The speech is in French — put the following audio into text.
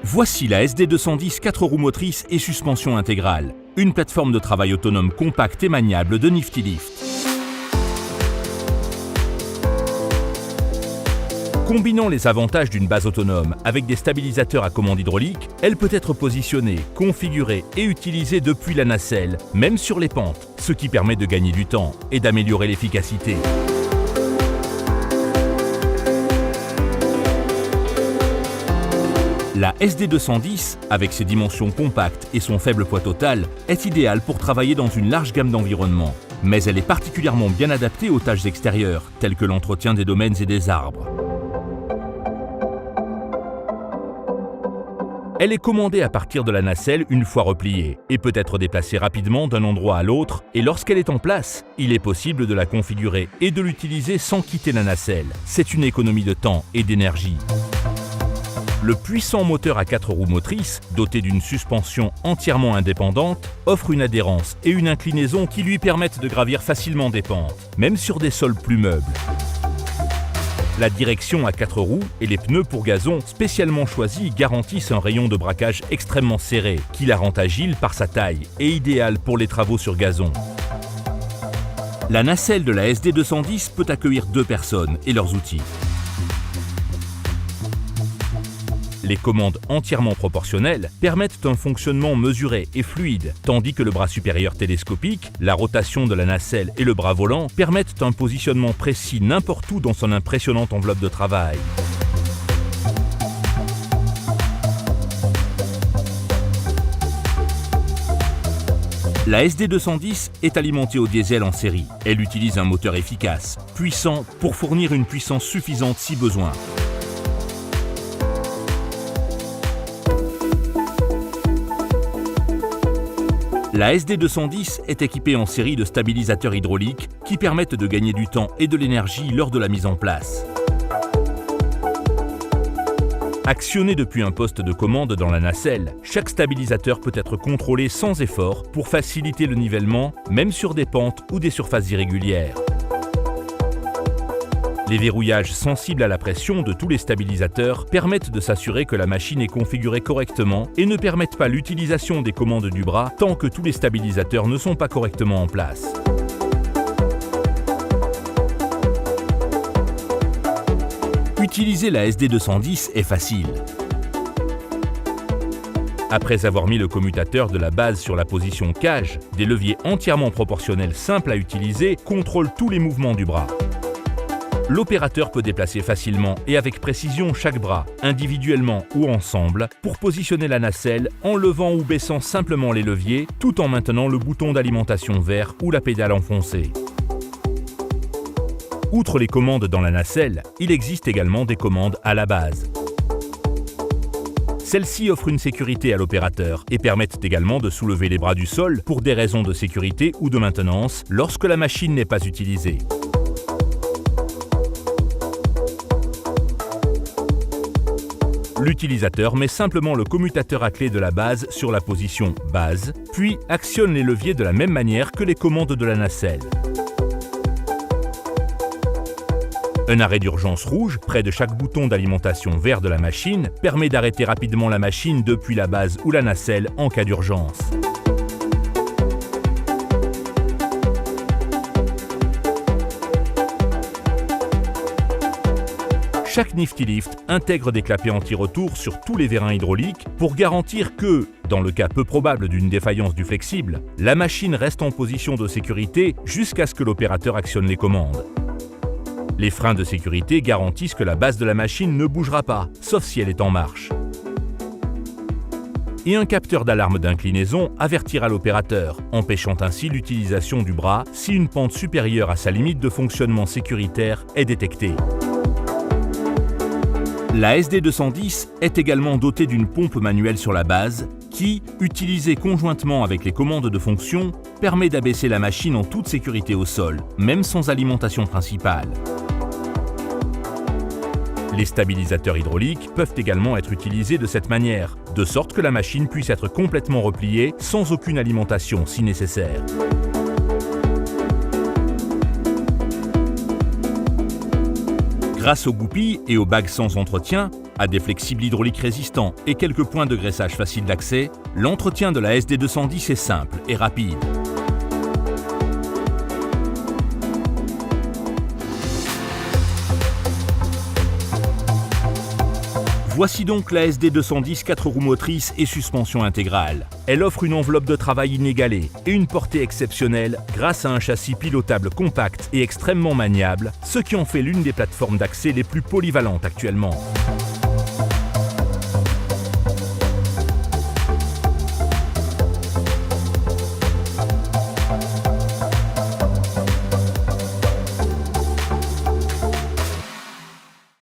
Voici la SD210 4 roues motrices et suspension intégrale, une plateforme de travail autonome compacte et maniable de Nifty Lift. Combinant les avantages d'une base autonome avec des stabilisateurs à commande hydraulique, elle peut être positionnée, configurée et utilisée depuis la nacelle, même sur les pentes, ce qui permet de gagner du temps et d'améliorer l'efficacité. La SD210, avec ses dimensions compactes et son faible poids total, est idéale pour travailler dans une large gamme d'environnements. Mais elle est particulièrement bien adaptée aux tâches extérieures, telles que l'entretien des domaines et des arbres. Elle est commandée à partir de la nacelle une fois repliée et peut être déplacée rapidement d'un endroit à l'autre, et lorsqu'elle est en place, il est possible de la configurer et de l'utiliser sans quitter la nacelle. C'est une économie de temps et d'énergie. Le puissant moteur à 4 roues motrices, doté d'une suspension entièrement indépendante, offre une adhérence et une inclinaison qui lui permettent de gravir facilement des pentes, même sur des sols plus meubles. La direction à 4 roues et les pneus pour gazon spécialement choisis garantissent un rayon de braquage extrêmement serré, qui la rend agile par sa taille et idéale pour les travaux sur gazon. La nacelle de la SD210 peut accueillir 2 personnes et leurs outils. Les commandes entièrement proportionnelles permettent un fonctionnement mesuré et fluide, tandis que le bras supérieur télescopique, la rotation de la nacelle et le bras volant permettent un positionnement précis n'importe où dans son impressionnante enveloppe de travail. La SD210 est alimentée au diesel en série. Elle utilise un moteur efficace, puissant, pour fournir une puissance suffisante si besoin. La SD210 est équipée en série de stabilisateurs hydrauliques qui permettent de gagner du temps et de l'énergie lors de la mise en place. Actionné depuis un poste de commande dans la nacelle, chaque stabilisateur peut être contrôlé sans effort pour faciliter le nivellement, même sur des pentes ou des surfaces irrégulières. Les verrouillages sensibles à la pression de tous les stabilisateurs permettent de s'assurer que la machine est configurée correctement et ne permettent pas l'utilisation des commandes du bras tant que tous les stabilisateurs ne sont pas correctement en place. Utiliser la SD210 est facile. Après avoir mis le commutateur de la base sur la position cage, des leviers entièrement proportionnels simples à utiliser contrôlent tous les mouvements du bras. L'opérateur peut déplacer facilement et avec précision chaque bras, individuellement ou ensemble, pour positionner la nacelle en levant ou baissant simplement les leviers, tout en maintenant le bouton d'alimentation vert ou la pédale enfoncée. Outre les commandes dans la nacelle, il existe également des commandes à la base. Celles-ci offrent une sécurité à l'opérateur et permettent également de soulever les bras du sol pour des raisons de sécurité ou de maintenance lorsque la machine n'est pas utilisée. L'utilisateur met simplement le commutateur à clé de la base sur la position base, puis actionne les leviers de la même manière que les commandes de la nacelle. Un arrêt d'urgence rouge, près de chaque bouton d'alimentation vert de la machine, permet d'arrêter rapidement la machine depuis la base ou la nacelle en cas d'urgence. Chaque Nifty Lift intègre des clapets anti-retour sur tous les vérins hydrauliques pour garantir que, dans le cas peu probable d'une défaillance du flexible, la machine reste en position de sécurité jusqu'à ce que l'opérateur actionne les commandes. Les freins de sécurité garantissent que la base de la machine ne bougera pas, sauf si elle est en marche. Et un capteur d'alarme d'inclinaison avertira l'opérateur, empêchant ainsi l'utilisation du bras si une pente supérieure à sa limite de fonctionnement sécuritaire est détectée. La SD210 est également dotée d'une pompe manuelle sur la base qui, utilisée conjointement avec les commandes de fonction, permet d'abaisser la machine en toute sécurité au sol, même sans alimentation principale. Les stabilisateurs hydrauliques peuvent également être utilisés de cette manière, de sorte que la machine puisse être complètement repliée sans aucune alimentation si nécessaire. Grâce aux goupilles et aux bagues sans entretien, À des flexibles hydrauliques résistants et quelques points de graissage faciles d'accès, l'entretien de la SD210 est simple et rapide. Voici donc la SD210 4 roues motrices et suspension intégrale. Elle offre une enveloppe de travail inégalée et une portée exceptionnelle grâce à un châssis pilotable compact et extrêmement maniable, ce qui en fait l'une des plateformes d'accès les plus polyvalentes actuellement.